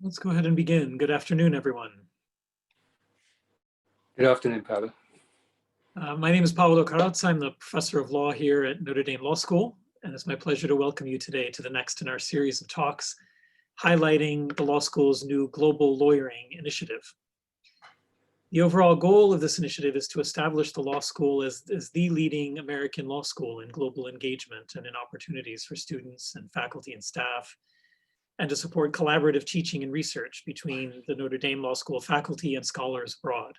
Let's go ahead and begin. Good afternoon, everyone. Good afternoon, Paolo. My name is Pablo Karats. I'm the professor of law here at Notre Dame Law School, and it's my pleasure to welcome you today to the next in our series of talks highlighting the law school's new global lawyering initiative. The overall goal of this initiative is to establish the law school as the leading American law school in global engagement and in opportunities for students and faculty and staff, and to support collaborative teaching and research between the Notre Dame Law School faculty and scholars abroad.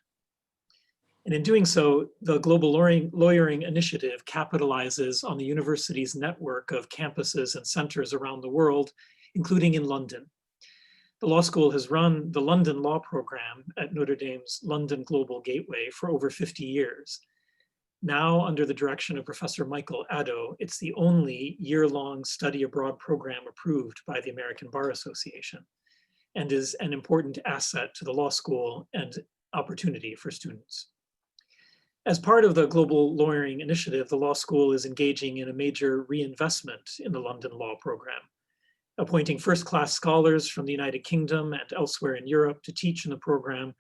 And in doing so, the Global Lawyering Initiative capitalizes on the university's network of campuses and centers around the world, including in London. The law school has run the London Law Program at Notre Dame's London Global Gateway for over 50 years. Now, under the direction of Professor Michael Addo, it's the only year-long study abroad program approved by the American Bar Association and is an important asset to the law school and opportunity for students. As part of the Global Lawyering Initiative, the law school is engaging in a major reinvestment in the London Law Program, appointing first-class scholars from the United Kingdom and elsewhere in Europe to teach in the program,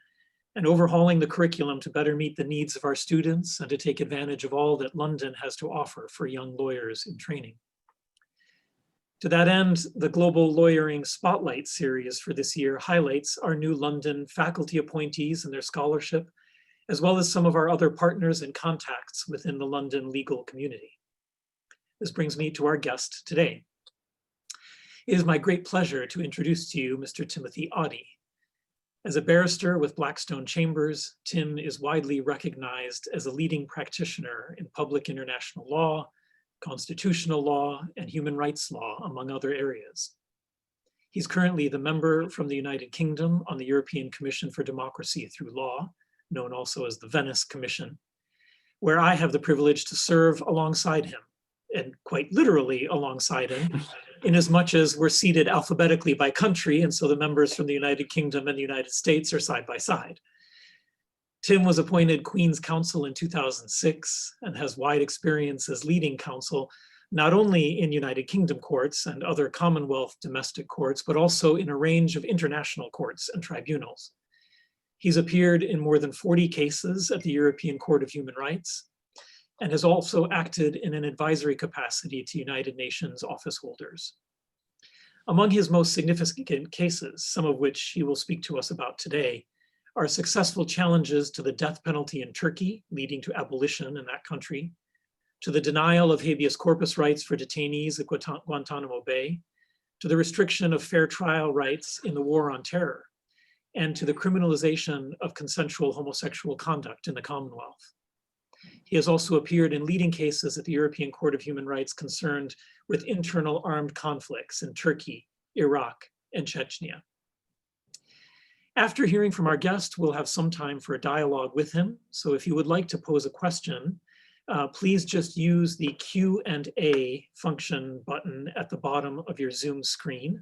and overhauling the curriculum to better meet the needs of our students and to take advantage of all that London has to offer for young lawyers in training. To that end, the Global Lawyering Spotlight series for this year highlights our new London faculty appointees and their scholarship, as well as some of our other partners and contacts within the London legal community. This brings me to our guest today. It is my great pleasure to introduce to you Mr. Timothy Otty. As a barrister with Blackstone Chambers, Tim is widely recognized as a leading practitioner in public international law, constitutional law, and human rights law, among other areas. He's currently the member from the United Kingdom on the European Commission for Democracy Through Law, known also as the Venice Commission, where I have the privilege to serve alongside him, and quite literally alongside him, in as much as we're seated alphabetically by country, and so the members from the United Kingdom and the United States are side by side. Tim was appointed Queen's Counsel in 2006 and has wide experience as leading counsel, not only in United Kingdom courts and other Commonwealth domestic courts, but also in a range of international courts and tribunals. He's appeared in more than 40 cases at the European Court of Human Rights and has also acted in an advisory capacity to United Nations office holders. Among his most significant cases, some of which he will speak to us about today, are successful challenges to the death penalty in Turkey, leading to abolition in that country, to the denial of habeas corpus rights for detainees at Guantanamo Bay, to the restriction of fair trial rights in the war on terror, and to the criminalization of consensual homosexual conduct in the Commonwealth. He has also appeared in leading cases at the European Court of Human Rights concerned with internal armed conflicts in Turkey, Iraq, and Chechnya. After hearing from our guest, we'll have some time for a dialogue with him. So if you would like to pose a question, please just use the Q&A function button at the bottom of your Zoom screen,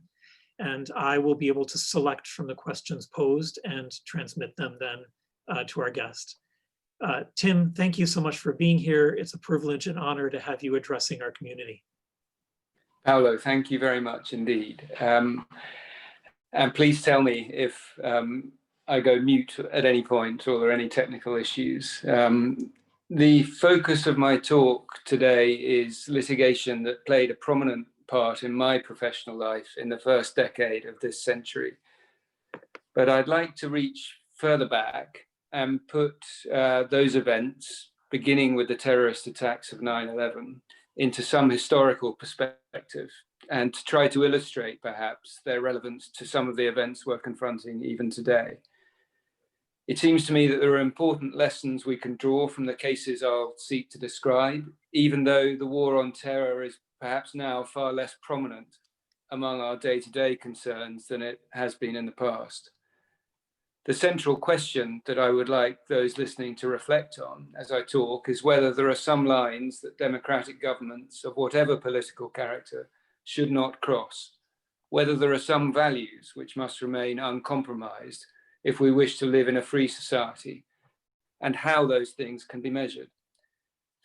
and I will be able to select from the questions posed and transmit them then to our guest. Tim, thank you so much for being here. It's a privilege and honor to have you addressing our community. Paolo, thank you very much indeed. And please tell me if I go mute at any point or there are any technical issues. The focus of my talk today is litigation that played a prominent part in my professional life in the first decade of this century. But I'd like to reach further back and put those events, beginning with the terrorist attacks of 9/11, into some historical perspective and to try to illustrate perhaps their relevance to some of the events we're confronting even today. It seems to me that there are important lessons we can draw from the cases I'll seek to describe, even though the war on terror is perhaps now far less prominent among our day-to-day concerns than it has been in the past. The central question that I would like those listening to reflect on as I talk is whether there are some lines that democratic governments of whatever political character should not cross, whether there are some values which must remain uncompromised if we wish to live in a free society, and how those things can be measured.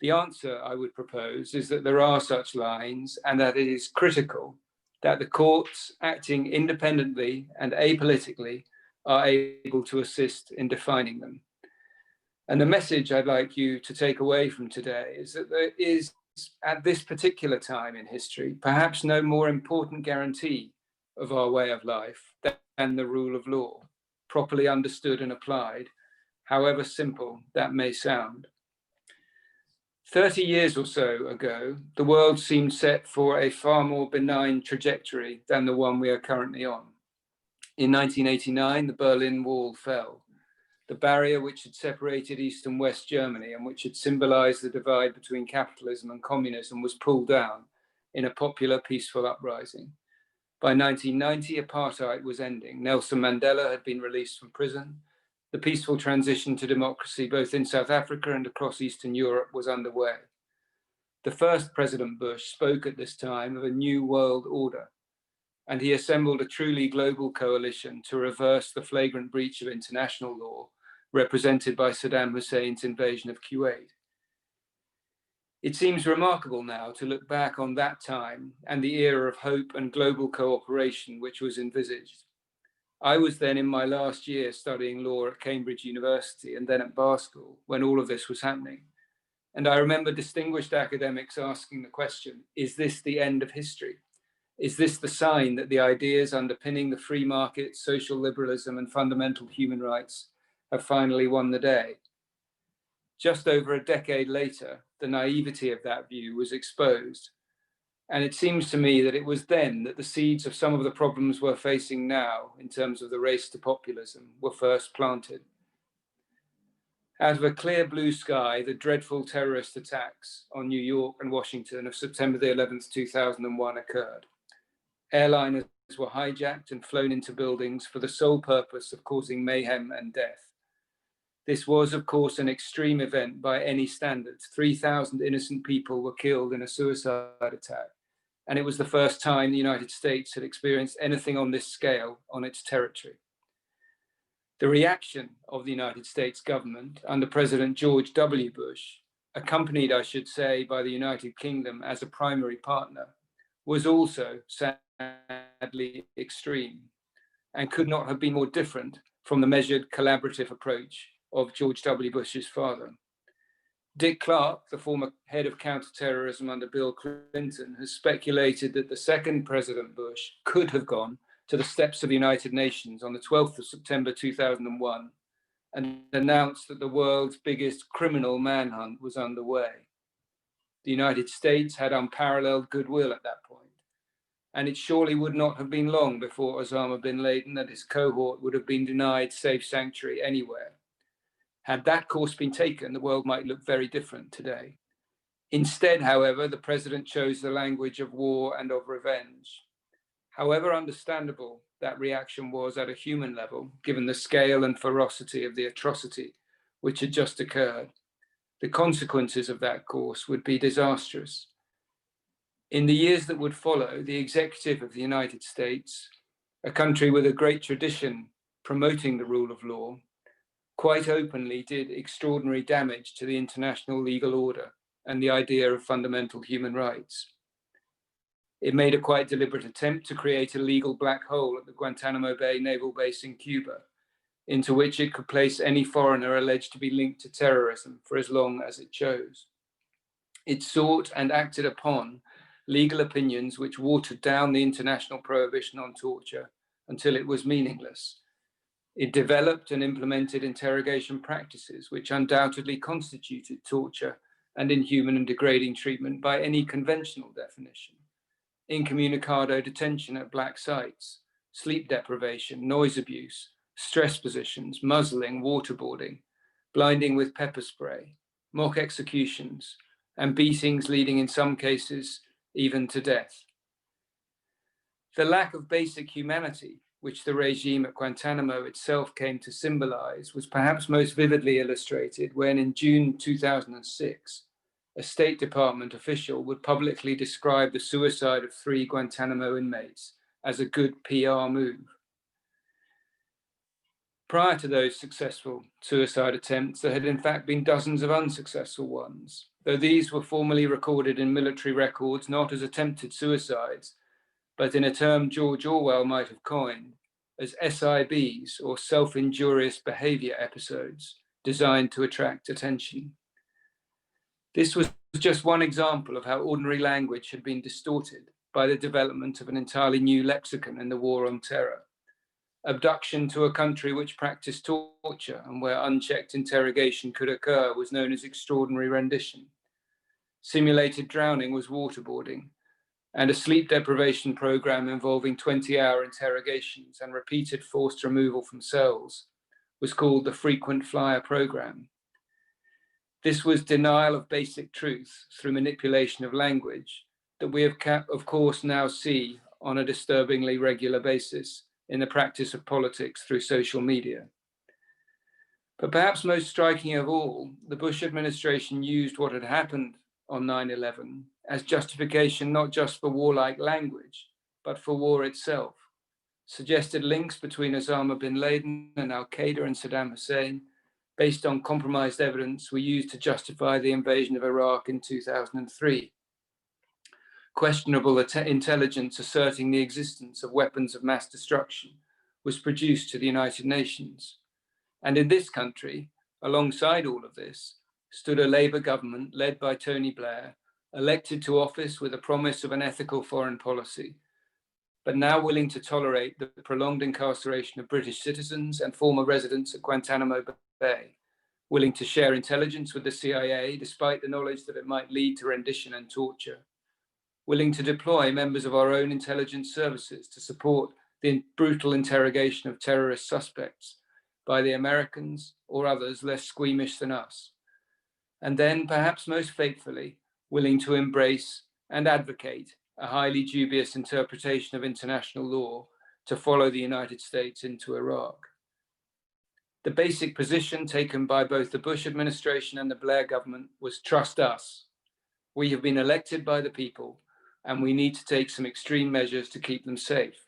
The answer I would propose is that there are such lines and that it is critical that the courts, acting independently and apolitically, are able to assist in defining them. And the message I'd like you to take away from today is that there is, at this particular time in history, perhaps no more important guarantee of our way of life than the rule of law, properly understood and applied, however simple that may sound. 30 years or so ago, the world seemed set for a far more benign trajectory than the one we are currently on. In 1989, the Berlin Wall fell. The barrier which had separated East and West Germany and which had symbolized the divide between capitalism and communism was pulled down in a popular, peaceful uprising. By 1990, apartheid was ending. Nelson Mandela had been released from prison. The peaceful transition to democracy, both in South Africa and across Eastern Europe, was underway. The first President Bush spoke at this time of a new world order, and he assembled a truly global coalition to reverse the flagrant breach of international law represented by Saddam Hussein's invasion of Kuwait. It seems remarkable now to look back on that time and the era of hope and global cooperation which was envisaged. I was then in my last year studying law at Cambridge University and then at Bar School when all of this was happening. And I remember distinguished academics asking the question, is this the end of history? Is this the sign that the ideas underpinning the free market, social liberalism, and fundamental human rights have finally won the day? Just over a decade later, the naivety of that view was exposed. And it seems to me that it was then that the seeds of some of the problems we're facing now, in terms of the race to populism, were first planted. Out of a clear blue sky, the dreadful terrorist attacks on New York and Washington of September the 11th, 2001 occurred. Airliners were hijacked and flown into buildings for the sole purpose of causing mayhem and death. This was, of course, an extreme event by any standards. 3,000 innocent people were killed in a suicide attack. And it was the first time the United States had experienced anything on this scale on its territory. The reaction of the United States government under President George W. Bush, accompanied, I should say, by the United Kingdom as a primary partner, was also sadly extreme and could not have been more different from the measured collaborative approach of George W. Bush's father. Dick Clark, the former head of counterterrorism under Bill Clinton, has speculated that the second President Bush could have gone to the steps of the United Nations on the 12th of September 2001 and announced that the world's biggest criminal manhunt was underway. The United States had unparalleled goodwill at that point, and it surely would not have been long before Osama bin Laden and his cohort would have been denied safe sanctuary anywhere. Had that course been taken, the world might look very different today. Instead, however, the president chose the language of war and of revenge. However understandable that reaction was at a human level, given the scale and ferocity of the atrocity which had just occurred, the consequences of that course would be disastrous. In the years that would follow, the executive of the United States, a country with a great tradition promoting the rule of law, quite openly did extraordinary damage to the international legal order and the idea of fundamental human rights. It made a quite deliberate attempt to create a legal black hole at the Guantanamo Bay naval base in Cuba, into which it could place any foreigner alleged to be linked to terrorism for as long as it chose. It sought and acted upon legal opinions which watered down the international prohibition on torture until it was meaningless. It developed and implemented interrogation practices which undoubtedly constituted torture and inhuman and degrading treatment by any conventional definition. Incommunicado detention at black sites, sleep deprivation, noise abuse, stress positions, muzzling, waterboarding, blinding with pepper spray, mock executions, and beatings leading in some cases even to death. The lack of basic humanity which the regime at Guantanamo itself came to symbolize was perhaps most vividly illustrated when in June 2006, a State Department official would publicly describe the suicide of 3 Guantanamo inmates as a good PR move. Prior to those successful suicide attempts, there had in fact been dozens of unsuccessful ones, though these were formally recorded in military records not as attempted suicides, but in a term George Orwell might have coined as SIBs, or self-injurious behavior episodes designed to attract attention. This was just one example of how ordinary language had been distorted by the development of an entirely new lexicon in the war on terror. Abduction to a country which practiced torture and where unchecked interrogation could occur was known as extraordinary rendition. Simulated drowning was waterboarding, and a sleep deprivation program involving 20-hour interrogations and repeated forced removal from cells was called the frequent flyer program. This was denial of basic truth through manipulation of language that we of course now see on a disturbingly regular basis in the practice of politics through social media. But perhaps most striking of all, the Bush administration used what had happened on 9/11 as justification not just for warlike language, but for war itself, suggested links between Osama bin Laden and Al-Qaeda and Saddam Hussein, based on compromised evidence we used to justify the invasion of Iraq in 2003. Questionable intelligence asserting the existence of weapons of mass destruction was produced to the United Nations. And in this country, alongside all of this, stood a Labour government led by Tony Blair, elected to office with a promise of an ethical foreign policy, but now willing to tolerate the prolonged incarceration of British citizens and former residents at Guantanamo Bay, willing to share intelligence with the CIA despite the knowledge that it might lead to rendition and torture, willing to deploy members of our own intelligence services to support the brutal interrogation of terrorist suspects by the Americans or others less squeamish than us. And then, perhaps most faithfully, willing to embrace and advocate a highly dubious interpretation of international law to follow the United States into Iraq. The basic position taken by both the Bush administration and the Blair government was trust us. We have been elected by the people, and we need to take some extreme measures to keep them safe.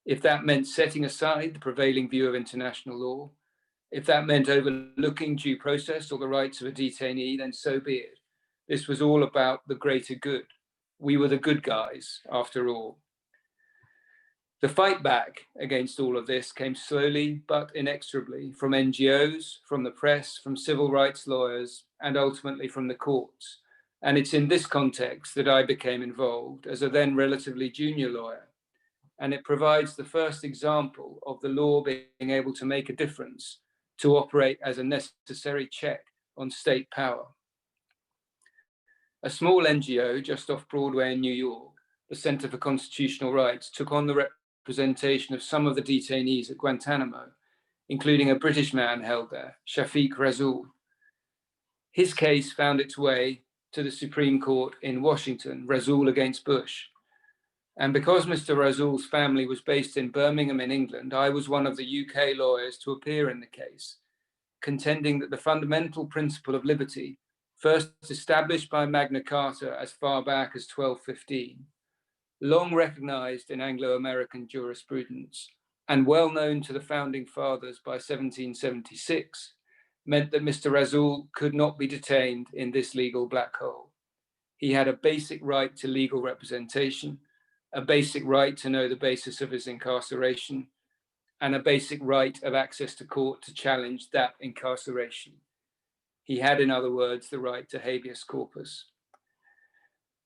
If that meant setting aside the prevailing view of international law, if that meant overlooking due process or the rights of a detainee, then so be it. This was all about the greater good. We were the good guys, after all. The fight back against all of this came slowly but inexorably from NGOs, from the press, from civil rights lawyers, and ultimately from the courts. And it's in this context that I became involved as a then relatively junior lawyer. And it provides the first example of the law being able to make a difference, to operate as a necessary check on state power. A small NGO just off Broadway in New York, the Center for Constitutional Rights, took on the representation of some of the detainees at Guantanamo, including a British man held there, Shafiq Rasul. His case found its way to the Supreme Court in Washington, Rasul against Bush. And because Mr. Rasul's family was based in Birmingham in England, I was one of the UK lawyers to appear in the case, contending that the fundamental principle of liberty, first established by Magna Carta as far back as 1215, long recognized in Anglo-American jurisprudence and well known to the founding fathers by 1776, meant that Mr. Rasul could not be detained in this legal black hole. He had a basic right to legal representation, a basic right to know the basis of his incarceration, and a basic right of access to court to challenge that incarceration. He had, in other words, the right to habeas corpus.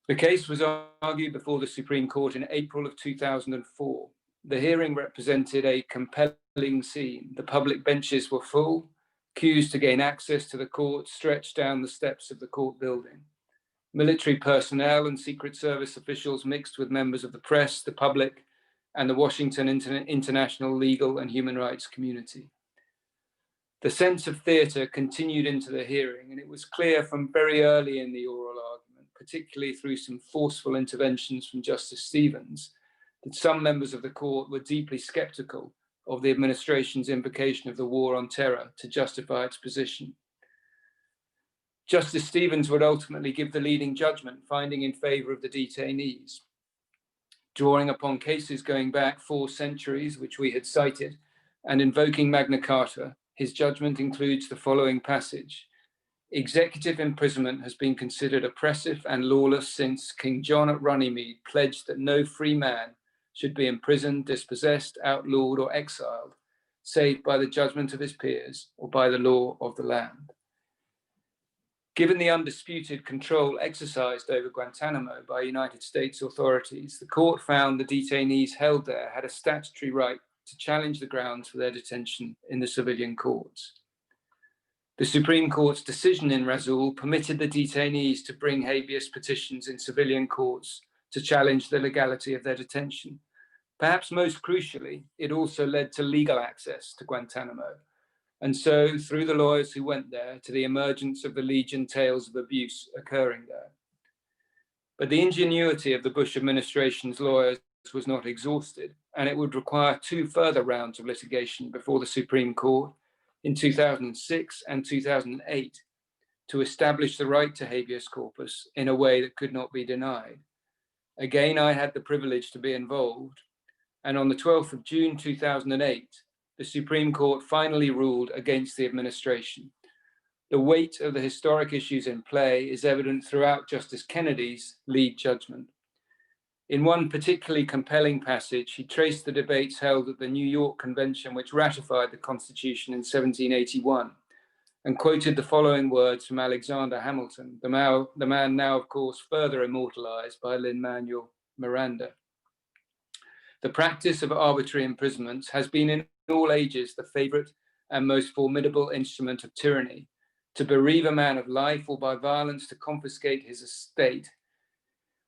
The case was argued before the Supreme Court in April of 2004. The hearing represented a compelling scene. The public benches were full. Queues to gain access to the court stretched down the steps of the court building. Military personnel and Secret Service officials mixed with members of the press, the public, and the Washington international legal and human rights community. The sense of theatre continued into the hearing, and it was clear from very early in the oral argument, particularly through some forceful interventions from Justice Stevens, that some members of the court were deeply skeptical of the administration's invocation of the war on terror to justify its position. Justice Stevens would ultimately give the leading judgment, finding in favor of the detainees. Drawing upon cases going back 4 centuries, which we had cited, and invoking Magna Carta, his judgment includes the following passage. Executive imprisonment has been considered oppressive and lawless since King John at Runnymede pledged that no free man should be imprisoned, dispossessed, outlawed, or exiled, save by the judgment of his peers or by the law of the land. Given the undisputed control exercised over Guantanamo by United States authorities, the court found the detainees held there had a statutory right to challenge the grounds for their detention in the civilian courts. The Supreme Court's decision in Rasul permitted the detainees to bring habeas petitions in civilian courts to challenge the legality of their detention. Perhaps most crucially, it also led to legal access to Guantanamo, and so through the lawyers who went there to the emergence of the legion tales of abuse occurring there. But the ingenuity of the Bush administration's lawyers was not exhausted, and it would require 2 further rounds of litigation before the Supreme Court in 2006 and 2008 to establish the right to habeas corpus in a way that could not be denied. Again, I had the privilege to be involved, and on the 12th of June 2008, the Supreme Court finally ruled against the administration. The weight of the historic issues in play is evident throughout Justice Kennedy's lead judgment. In one particularly compelling passage, he traced the debates held at the New York Convention, which ratified the Constitution in 1781, and quoted the following words from Alexander Hamilton, the man now, of course, further immortalized by Lin-Manuel Miranda. The practice of arbitrary imprisonments has been in all ages the favorite and most formidable instrument of tyranny. To bereave a man of life or by violence to confiscate his estate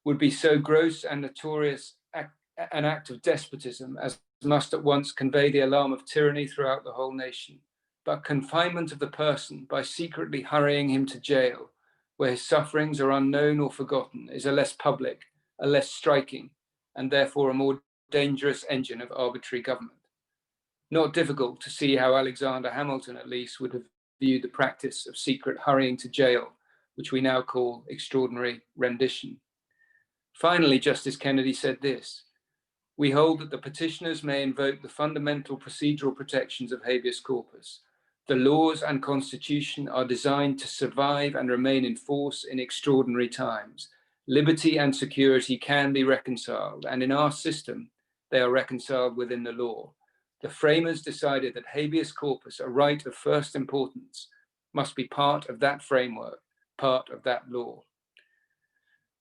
would be so gross and notorious an act of despotism as must at once convey the alarm of tyranny throughout the whole nation. But confinement of the person by secretly hurrying him to jail, where his sufferings are unknown or forgotten, is a less public, a less striking, and therefore a more dangerous engine of arbitrary government. Not difficult to see how Alexander Hamilton, at least, would have viewed the practice of secret hurrying to jail, which we now call extraordinary rendition. Finally, Justice Kennedy said this: "We hold that the petitioners may invoke the fundamental procedural protections of habeas corpus. The laws and constitution are designed to survive and remain in force in extraordinary times. Liberty and security can be reconciled, and in our system, they are reconciled within the law. The framers decided that habeas corpus, a right of first importance, must be part of that framework, part of that law."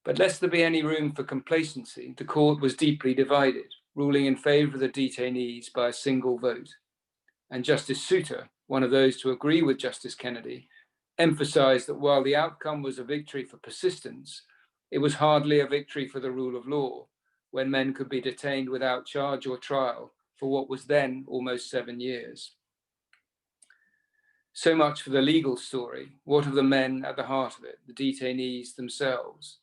But lest there be any room for complacency, the court was deeply divided, ruling in favor of the detainees by a single vote. And Justice Souter, one of those to agree with Justice Kennedy, emphasized that while the outcome was a victory for persistence, it was hardly a victory for the rule of law, when men could be detained without charge or trial for what was then almost 7 years. So much for the legal story. What of the men at the heart of it, the detainees themselves?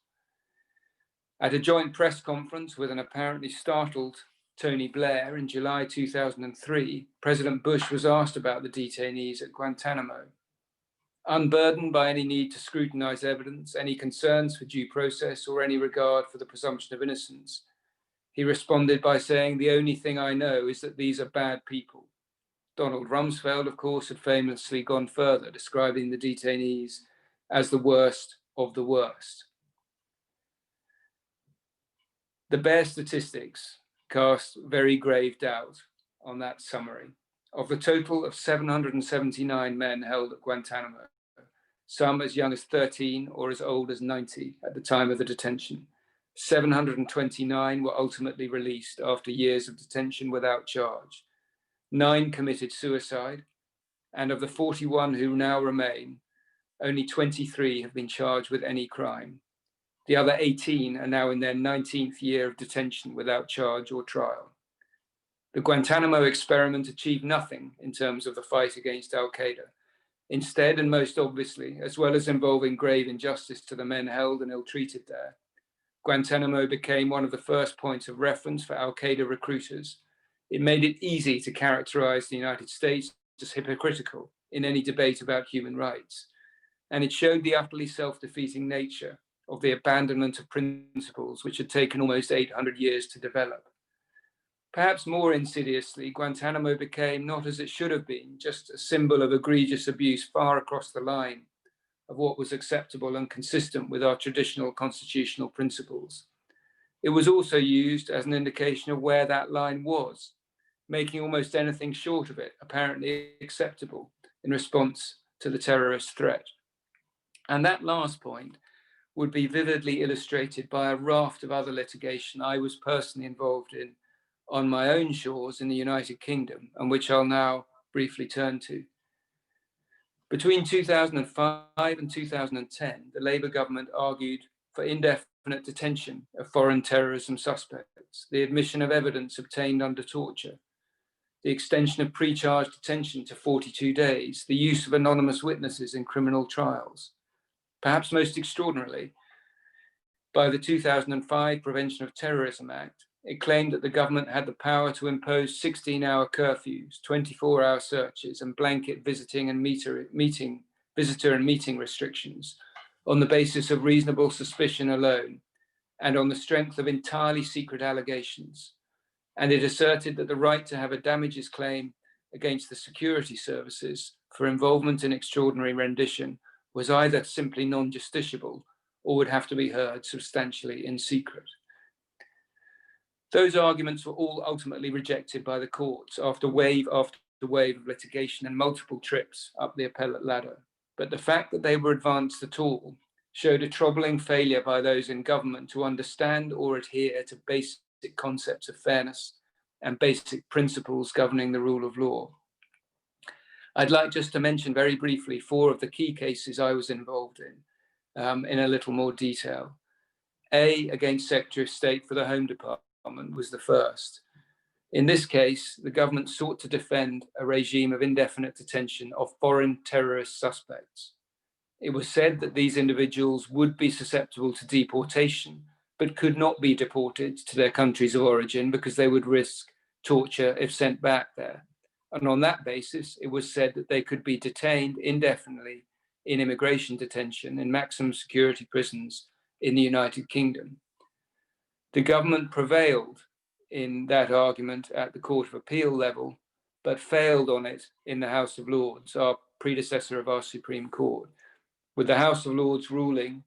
At a joint press conference with an apparently startled Tony Blair in July 2003, President Bush was asked about the detainees at Guantanamo. Unburdened by any need to scrutinize evidence, any concerns for due process, or any regard for the presumption of innocence, he responded by saying, "The only thing I know is that these are bad people." Donald Rumsfeld, of course, had famously gone further, describing the detainees as the worst of the worst. The bare statistics cast very grave doubt on that summary. Of the total of 779 men held at Guantanamo, some as young as 13 or as old as 90 at the time of the detention, 729 were ultimately released after years of detention without charge. 9 committed suicide, and of the 41 who now remain, only 23 have been charged with any crime. The other 18 are now in their 19th year of detention without charge or trial. The Guantanamo experiment achieved nothing in terms of the fight against al-Qaeda. Instead, and most obviously, as well as involving grave injustice to the men held and ill-treated there, Guantanamo became one of the first points of reference for al-Qaeda recruiters. It made it easy to characterize the United States as hypocritical in any debate about human rights. And it showed the utterly self-defeating nature of the abandonment of principles which had taken almost 800 years to develop. Perhaps more insidiously, Guantanamo became, not as it should have been, just a symbol of egregious abuse far across the line, of what was acceptable and consistent with our traditional constitutional principles. It was also used as an indication of where that line was, making almost anything short of it apparently acceptable in response to the terrorist threat. And that last point would be vividly illustrated by a raft of other litigation I was personally involved in on my own shores in the United Kingdom, and which I'll now briefly turn to. Between 2005 and 2010, the Labour government argued for indefinite detention of foreign terrorism suspects, the admission of evidence obtained under torture, the extension of pre-charge detention to 42 days, the use of anonymous witnesses in criminal trials. Perhaps most extraordinarily, by the 2005 Prevention of Terrorism Act, it claimed that the government had the power to impose 16-hour curfews, 24-hour searches, and blanket visitor and meeting restrictions on the basis of reasonable suspicion alone and on the strength of entirely secret allegations. And it asserted that the right to have a damages claim against the security services for involvement in extraordinary rendition was either simply non-justiciable or would have to be heard substantially in secret. Those arguments were all ultimately rejected by the courts after wave after wave of litigation and multiple trips up the appellate ladder. But the fact that they were advanced at all showed a troubling failure by those in government to understand or adhere to basic concepts of fairness and basic principles governing the rule of law. I'd like just to mention very briefly 4 of the key cases I was involved in a little more detail. A, against Secretary of State for the Home Department, was the first. In this case, the government sought to defend a regime of indefinite detention of foreign terrorist suspects. It was said that these individuals would be susceptible to deportation, but could not be deported to their countries of origin because they would risk torture if sent back there. And on that basis, it was said that they could be detained indefinitely in immigration detention in maximum security prisons in the United Kingdom. The government prevailed in that argument at the Court of Appeal level, but failed on it in the House of Lords, our predecessor of our Supreme Court, with the House of Lords ruling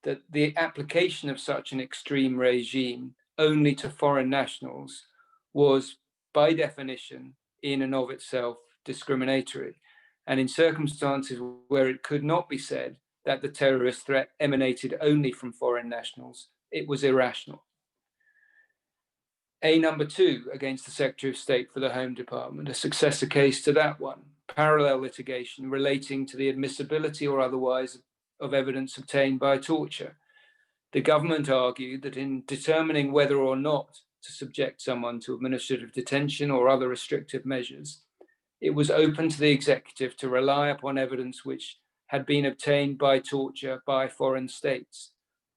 that the application of such an extreme regime only to foreign nationals was, by definition, in and of itself discriminatory, and in circumstances where it could not be said that the terrorist threat emanated only from foreign nationals, it was irrational. A number 2 against the Secretary of State for the Home Department, a successor case to that one, parallel litigation relating to the admissibility or otherwise of evidence obtained by torture. The government argued that in determining whether or not to subject someone to administrative detention or other restrictive measures, it was open to the executive to rely upon evidence which had been obtained by torture by foreign states,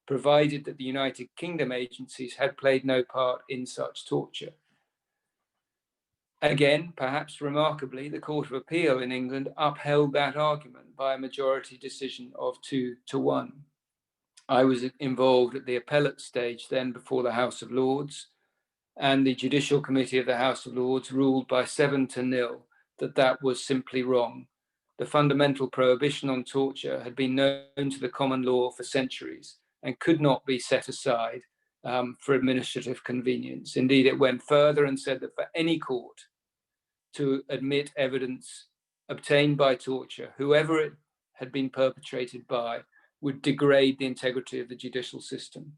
provided that the United Kingdom agencies had played no part in such torture. Again, perhaps remarkably, the Court of Appeal in England upheld that argument by a majority decision of 2-1. I was involved at the appellate stage then before the House of Lords, and the Judicial Committee of the House of Lords ruled by 7-0 that that was simply wrong. The fundamental prohibition on torture had been known to the common law for centuries and could not be set aside for administrative convenience. Indeed, it went further and said that for any court to admit evidence obtained by torture, whoever it had been perpetrated by, would degrade the integrity of the judicial system.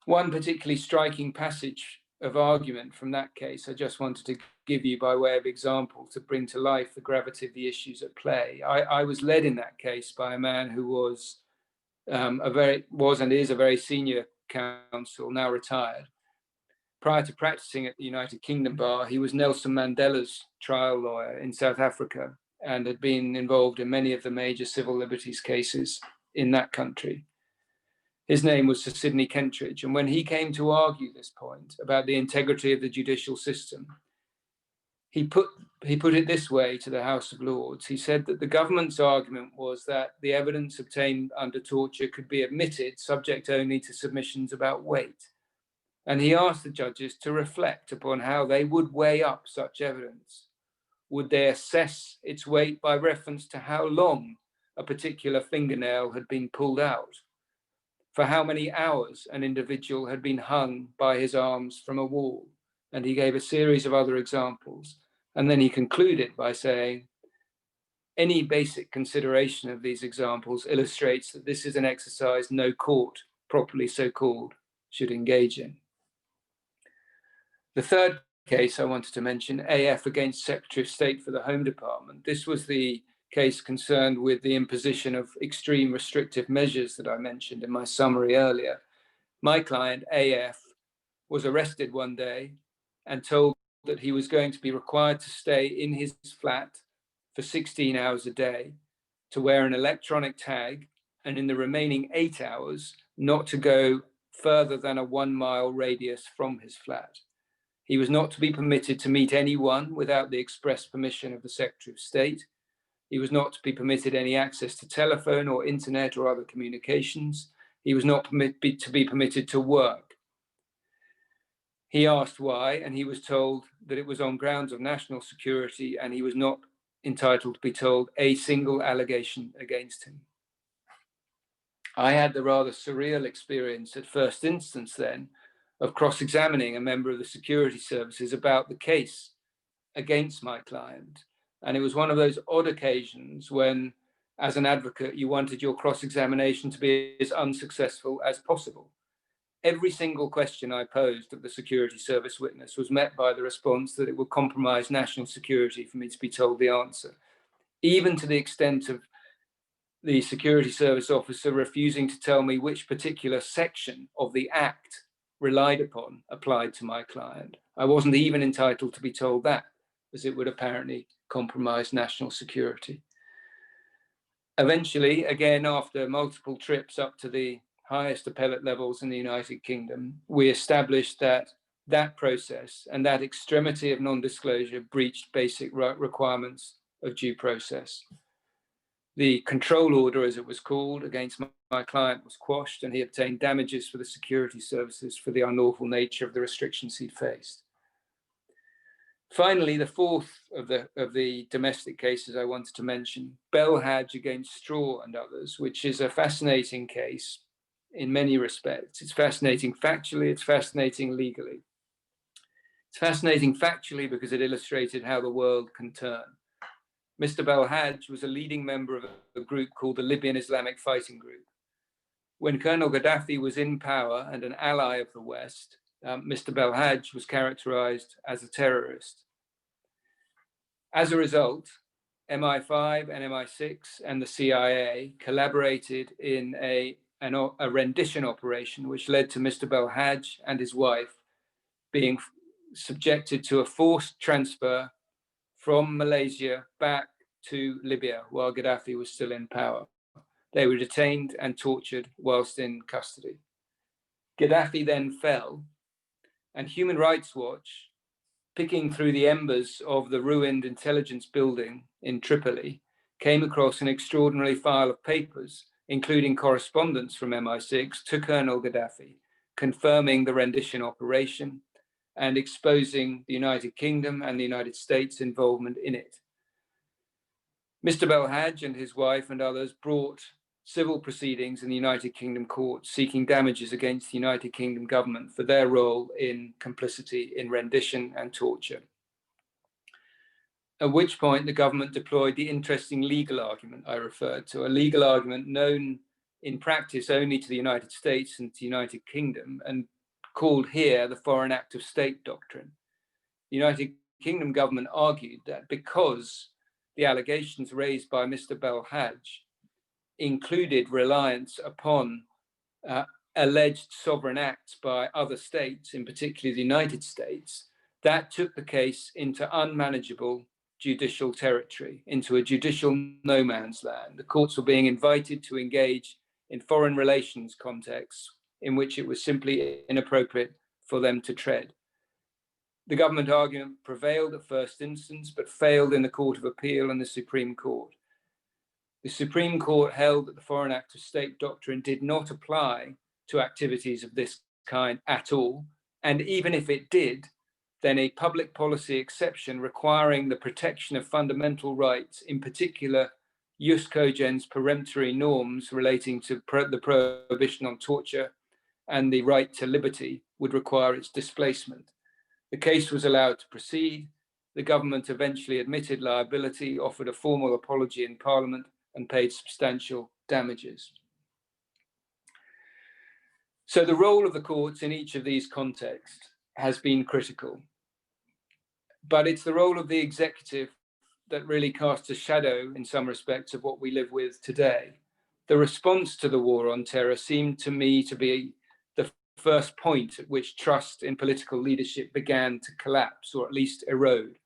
One particularly striking passage of argument from that case I just wanted to give you by way of example to bring to life the gravity of the issues at play. I was led in that case by a man who was and is a very senior counsel, now retired. Prior to practicing at the United Kingdom Bar, he was Nelson Mandela's trial lawyer in South Africa and had been involved in many of the major civil liberties cases in that country. His name was Sir Sidney Kentridge, and when he came to argue this point about the integrity of the judicial system, he put it this way to the House of Lords. He said that the government's argument was that the evidence obtained under torture could be admitted subject only to submissions about weight. And he asked the judges to reflect upon how they would weigh up such evidence. would they assess its weight by reference to how long a particular fingernail had been pulled out, for how many hours an individual had been hung by his arms from a wall? And he gave a series of other examples. And then he concluded by saying, any basic consideration of these examples illustrates that this is an exercise no court, properly so called, should engage in. The third case I wanted to mention, AF against Secretary of State for the Home Department. This was the case concerned with the imposition of extreme restrictive measures that I mentioned in my summary earlier. My client, AF, was arrested one day and told that he was going to be required to stay in his flat for 16 hours a day, to wear an electronic tag, and in the remaining 8 hours, not to go further than a 1 mile radius from his flat. He was not to be permitted to meet anyone without the express permission of the Secretary of State. He was not to be permitted any access to telephone or internet or other communications. He was not to be permitted to work. He asked why, and he was told that it was on grounds of national security, and he was not entitled to be told a single allegation against him. I had the rather surreal experience at first instance then of cross-examining a member of the security services about the case against my client. And it was one of those odd occasions when, as an advocate, you wanted your cross-examination to be as unsuccessful as possible. Every single question I posed of the security service witness was met by the response that it would compromise national security for me to be told the answer, even to the extent of the security service officer refusing to tell me which particular section of the act relied upon applied to my client. I wasn't even entitled to be told that, as it would apparently compromise national security. Eventually, again, after multiple trips up to the highest appellate levels in the United Kingdom, we established that that process and that extremity of non-disclosure breached basic requirements of due process. The control order, as it was called, against my client was quashed, and he obtained damages for the security services for the unlawful nature of the restrictions he'd faced. Finally, the fourth of the domestic cases I wanted to mention, Bel Haj against Straw and others, which is a fascinating case in many respects. It's fascinating factually, it's fascinating legally. It's fascinating factually because it illustrated how the world can turn. Mr. Bel Haj was a leading member of a group called the Libyan Islamic Fighting Group. When Colonel Gaddafi was in power and an ally of the West, Mr. Bel Haj was characterized as a terrorist. As a result, MI5 and MI6 and the CIA collaborated in a rendition operation, which led to Mr. Bel Haj and his wife being subjected to a forced transfer from Malaysia back to Libya while Gaddafi was still in power. They were detained and tortured whilst in custody. Gaddafi then fell, and Human Rights Watch, picking through the embers of the ruined intelligence building in Tripoli, came across an extraordinary file of papers, including correspondence from MI6 to Colonel Gaddafi, confirming the rendition operation and exposing the United Kingdom and the United States' involvement in it. Mr. Bel Haj and his wife and others brought civil proceedings in the United Kingdom courts seeking damages against the United Kingdom government for their role in complicity in rendition and torture. At which point the government deployed the interesting legal argument I referred to, a legal argument known in practice only to the United States and to the United Kingdom, and called here the Foreign Act of State doctrine. The United Kingdom government argued that because the allegations raised by Mr. Bel Haj included reliance upon alleged sovereign acts by other states, in particular the United States, that took the case into unmanageable judicial territory, into a judicial no man's land. The courts were being invited to engage in foreign relations contexts in which it was simply inappropriate for them to tread. The government argument prevailed at first instance, but failed in the Court of Appeal and the Supreme Court. The Supreme Court held that the Foreign Act of State doctrine did not apply to activities of this kind at all, and even if it did, then a public policy exception requiring the protection of fundamental rights, in particular, jus cogens peremptory norms relating to the prohibition on torture and the right to liberty, would require its displacement. The case was allowed to proceed. The government eventually admitted liability, offered a formal apology in Parliament, and paid substantial damages. So the role of the courts in each of these contexts has been critical. But it's the role of the executive that really casts a shadow in some respects of what we live with today. The response to the war on terror seemed to me to be the first point at which trust in political leadership began to collapse, or at least erode.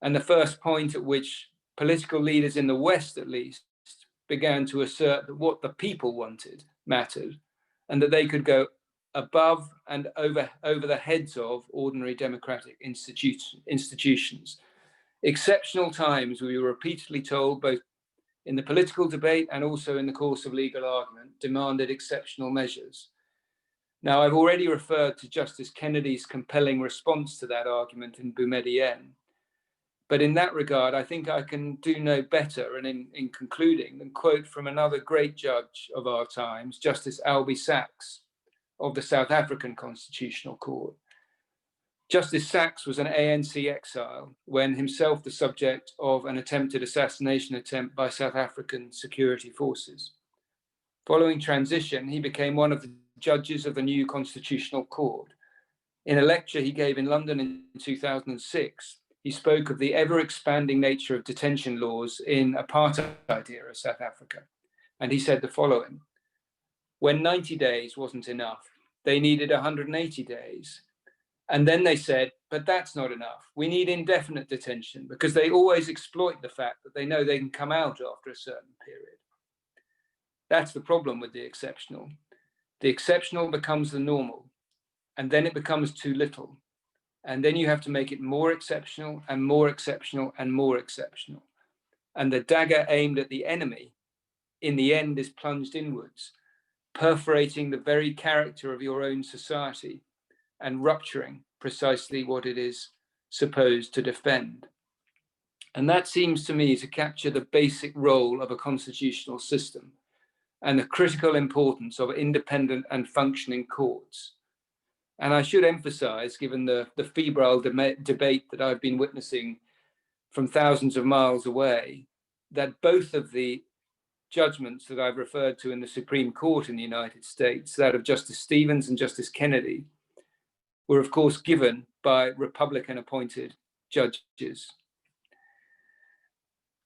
And the first point at which political leaders in the West, at least, began to assert that what the people wanted mattered, and that they could go above and over the heads of ordinary democratic institutions. Exceptional times, we were repeatedly told, both in the political debate and also in the course of legal argument, demanded exceptional measures. Now, I've already referred to Justice Kennedy's compelling response to that argument in Boumediene. But in that regard, I think I can do no better, and in concluding, than quote from another great judge of our times, Justice Albie Sachs of the South African Constitutional Court. Justice Sachs was an ANC exile when himself the subject of an attempted assassination attempt by South African security forces. Following transition, he became one of the judges of the new Constitutional Court. In a lecture he gave in London in 2006, he spoke of the ever-expanding nature of detention laws in apartheid-era South Africa. And he said the following: when 90 days wasn't enough, they needed 180 days. And then they said, but that's not enough. We need indefinite detention, because they always exploit the fact that they know they can come out after a certain period. That's the problem with the exceptional. The exceptional becomes the normal, and then it becomes too little. And then you have to make it more exceptional and more exceptional and more exceptional. And the dagger aimed at the enemy, in the end, is plunged inwards, perforating the very character of your own society and rupturing precisely what it is supposed to defend. And that seems to me to capture the basic role of a constitutional system and the critical importance of independent and functioning courts. And I should emphasize, given the febrile debate that I've been witnessing from thousands of miles away, that both of the judgments that I've referred to in the Supreme Court in the United States, that of Justice Stevens and Justice Kennedy, were of course given by Republican-appointed judges.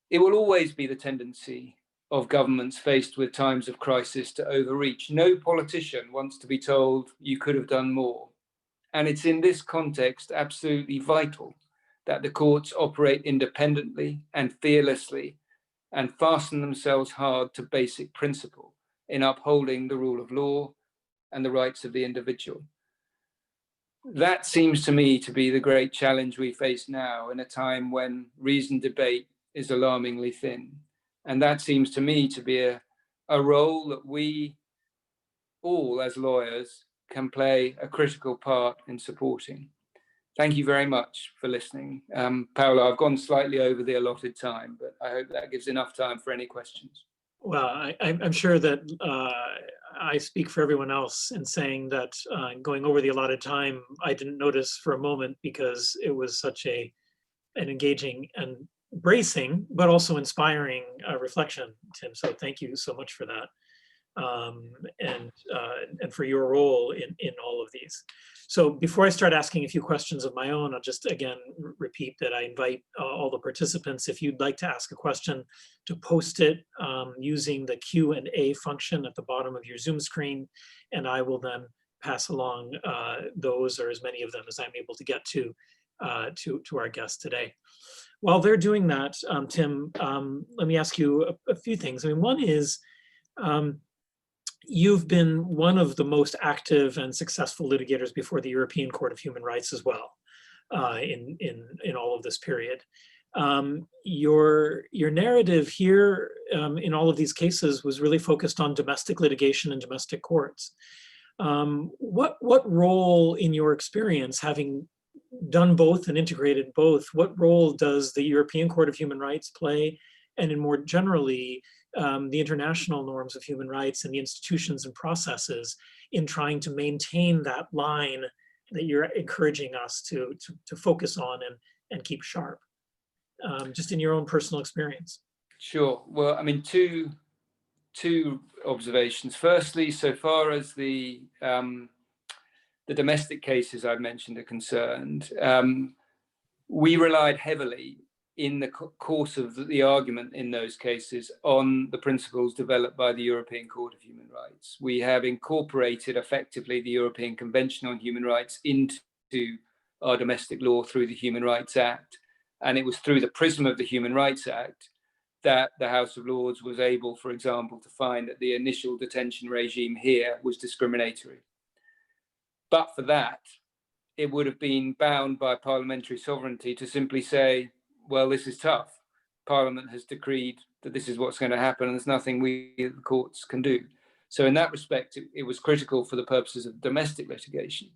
It will always be the tendency of governments faced with times of crisis to overreach. No politician wants to be told you could have done more. And it's in this context absolutely vital that the courts operate independently and fearlessly and fasten themselves hard to basic principle in upholding the rule of law and the rights of the individual. That seems to me to be the great challenge we face now in a time when reasoned debate is alarmingly thin. And that seems to me to be a role that we all as lawyers can play a critical part in supporting. Thank you very much for listening. Paolo, I've gone slightly over the allotted time, but I hope that gives enough time for any questions. Well, I'm sure that I speak for everyone else in saying that going over the allotted time, I didn't notice for a moment because it was such an engaging and bracing, but also inspiring reflection, Tim. So thank you so much for that. And for your role in all of these. So before I start asking a few questions of my own, I'll just again repeat that I invite all the participants, if you'd like to ask a question, to post it using the Q&A function at the bottom of your Zoom screen, and I will then pass along those, or as many of them as I'm able to get to our guests today. While they're doing that, Tim, let me ask you a few things. I mean, one is, you've been one of the most active and successful litigators before the European Court of Human Rights as well, in all of this period. Your narrative here in all of these cases was really focused on domestic litigation and domestic courts. What role, in your experience, having done both and integrated both, what role does the European Court of Human Rights play, and in more generally, the international norms of human rights and the institutions and processes in trying to maintain that line that you're encouraging us to focus on and keep sharp, just in your own personal experience? Sure. Well, I mean, two observations. Firstly, so far as the domestic cases I've mentioned are concerned, we relied heavily in the course of the argument in those cases on the principles developed by the European Court of Human Rights. We have incorporated effectively the European Convention on Human Rights into our domestic law through the Human Rights Act. And it was through the prism of the Human Rights Act that the House of Lords was able, for example, to find that the initial detention regime here was discriminatory. But for that, it would have been bound by parliamentary sovereignty to simply say, well, this is tough. Parliament has decreed that this is what's going to happen, and there's nothing we, the courts, can do. So in that respect, it was critical for the purposes of domestic litigation.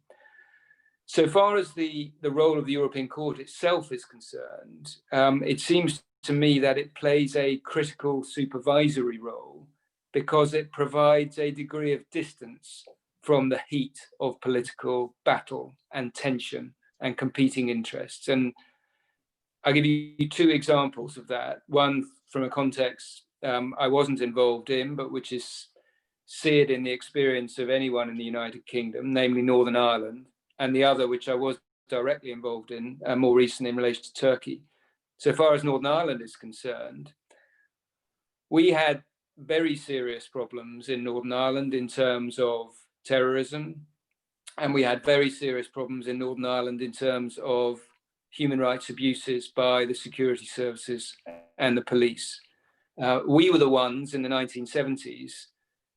So far as the role of the European Court itself is concerned, it seems to me that it plays a critical supervisory role because it provides a degree of distance from the heat of political battle and tension and competing interests. And I'll give you two examples of that. One from a context I wasn't involved in, but which is seared in the experience of anyone in the United Kingdom, namely Northern Ireland, and the other, which I was directly involved in more recently in relation to Turkey. So far as Northern Ireland is concerned, we had very serious problems in Northern Ireland in terms of terrorism, and we had very serious problems in Northern Ireland in terms of human rights abuses by the security services and the police. We were the ones in the 1970s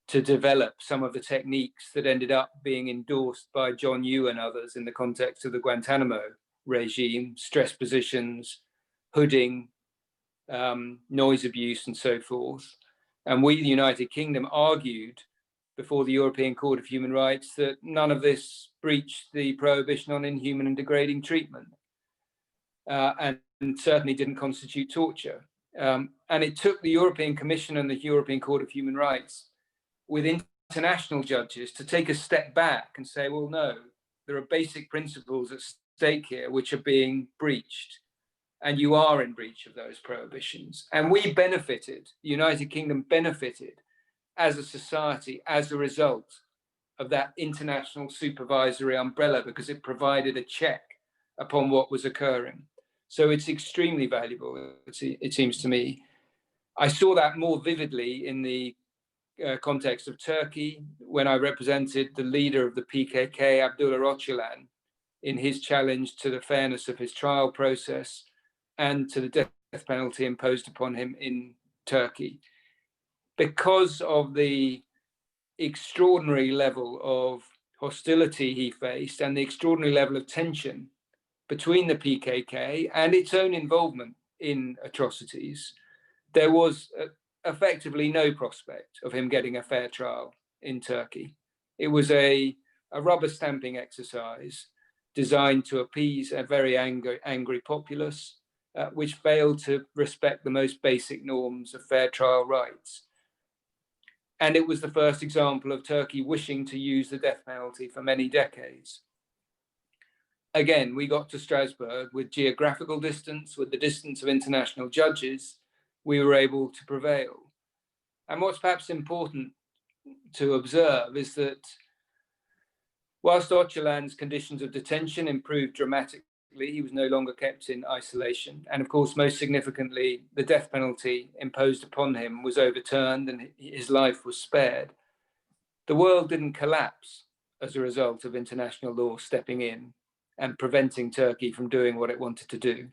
to develop some of the techniques that ended up being endorsed by John Yoo and others in the context of the Guantanamo regime: stress positions, hooding, noise abuse, and so forth. And we, the United Kingdom, argued before the European Court of Human Rights that none of this breached the prohibition on inhuman and degrading treatment, and certainly didn't constitute torture. And it took the European Commission and the European Court of Human Rights with international judges to take a step back and say, well, no, there are basic principles at stake here which are being breached, and you are in breach of those prohibitions. And we benefited, the United Kingdom benefited as a society as a result of that international supervisory umbrella, because it provided a check upon what was occurring. So it's extremely valuable, it seems to me. I saw that more vividly in the context of Turkey when I represented the leader of the PKK, Abdullah Öcalan, in his challenge to the fairness of his trial process and to the death penalty imposed upon him in Turkey. Because of the extraordinary level of hostility he faced and the extraordinary level of tension between the PKK and its own involvement in atrocities, there was effectively no prospect of him getting a fair trial in Turkey. It was a rubber stamping exercise designed to appease a very angry populace, which failed to respect the most basic norms of fair trial rights. And it was the first example of Turkey wishing to use the death penalty for many decades. Again, we got to Strasbourg with geographical distance, with the distance of international judges, we were able to prevail. And what's perhaps important to observe is that whilst Öcalan's conditions of detention improved dramatically, he was no longer kept in isolation. And of course, most significantly, the death penalty imposed upon him was overturned and his life was spared. The world didn't collapse as a result of international law stepping in and preventing Turkey from doing what it wanted to do.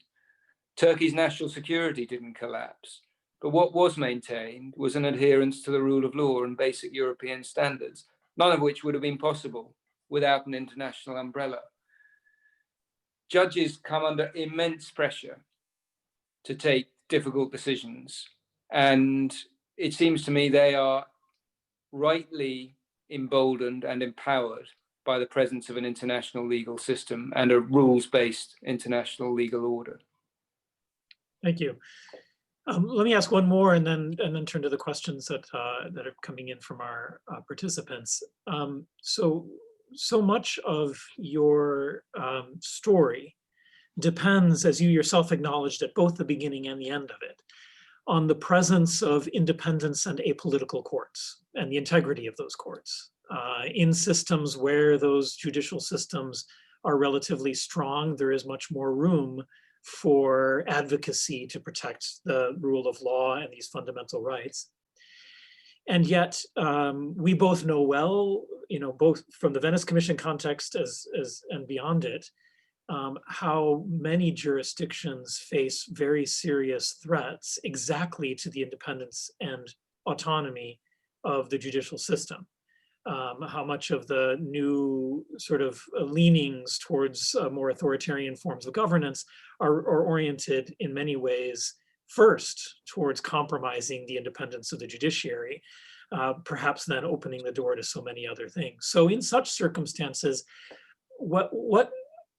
Turkey's national security didn't collapse, but what was maintained was an adherence to the rule of law and basic European standards, none of which would have been possible without an international umbrella. Judges come under immense pressure to take difficult decisions, and it seems to me they are rightly emboldened and empowered by the presence of an international legal system and a rules-based international legal order. Thank you. Let me ask one more and then turn to the questions that that are coming in from our participants. So much of your story depends, as you yourself acknowledged at both the beginning and the end of it, on the presence of independence and apolitical courts and the integrity of those courts. In systems where those judicial systems are relatively strong, there is much more room for advocacy to protect the rule of law and these fundamental rights. And yet, we both know well, both from the Venice Commission context and beyond it, how many jurisdictions face very serious threats exactly to the independence and autonomy of the judicial system. How much of the new sort of leanings towards more authoritarian forms of governance are oriented in many ways first towards compromising the independence of the judiciary, perhaps then opening the door to so many other things. So in such circumstances, what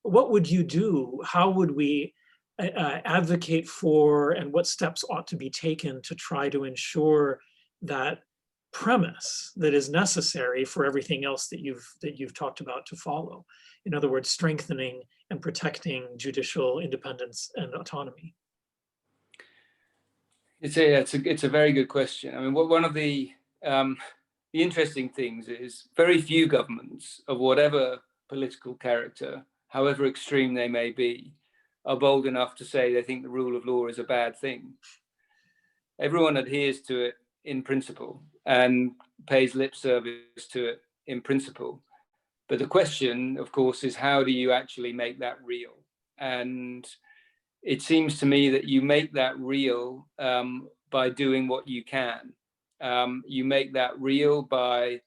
would you do? How would we advocate for, and what steps ought to be taken to try to ensure that premise that is necessary for everything else that you've talked about to follow? In other words, strengthening and protecting judicial independence and autonomy. It's a very good question. I mean, one of the interesting things is very few governments of whatever political character, however extreme they may be, are bold enough to say they think the rule of law is a bad thing. Everyone adheres to it in principle and pays lip service to it in principle. But the question, of course, is how do you actually make that real? And it seems to me that you make that real by doing what you can. You make that real by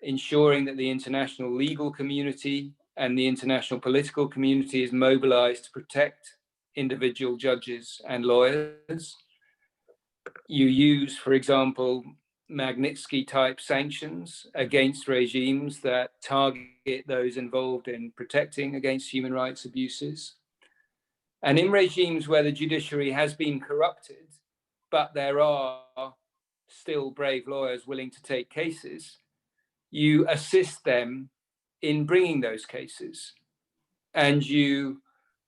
ensuring that the international legal community and the international political community is mobilized to protect individual judges and lawyers. You use, for example, Magnitsky-type sanctions against regimes that target those involved in protecting against human rights abuses. And in regimes where the judiciary has been corrupted, but there are still brave lawyers willing to take cases, you assist them in bringing those cases, and you